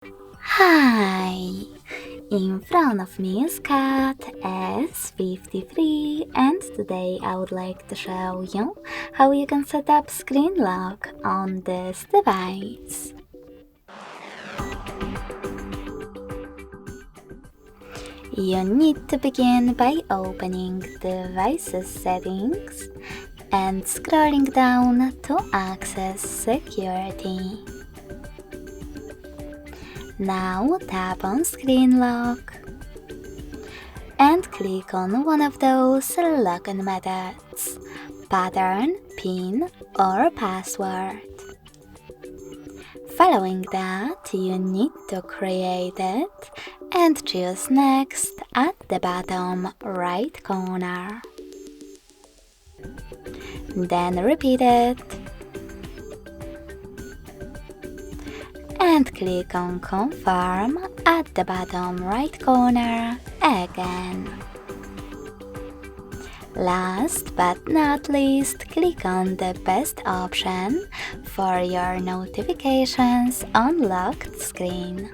Hi! In front of me is CAT S53 and today I would like to show you how you can set up screen lock on this device. You need to begin by opening Devices Settings and scrolling down to access Security. Now tap on Screen Lock and click on one of those login methods, pattern, PIN or password. Following that, you need to create it and choose Next at the bottom right corner. Then repeat it and click on Confirm at the bottom right corner again. Last but not least, click on the best option for your notifications on locked screen.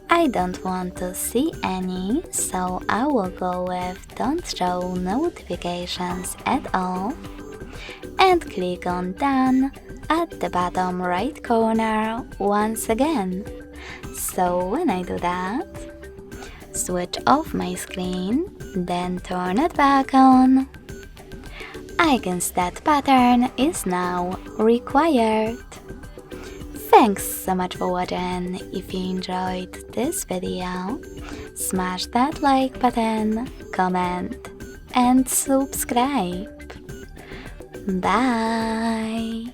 I don't want to see any, so I will go with Don't Show Notifications at all and click on Done at the bottom right corner once again. So when I do that, switch off my screen, then turn it back on. I guess that pattern is now required. Thanks so much for watching. If you enjoyed this video, smash that like button, comment and subscribe. Bye!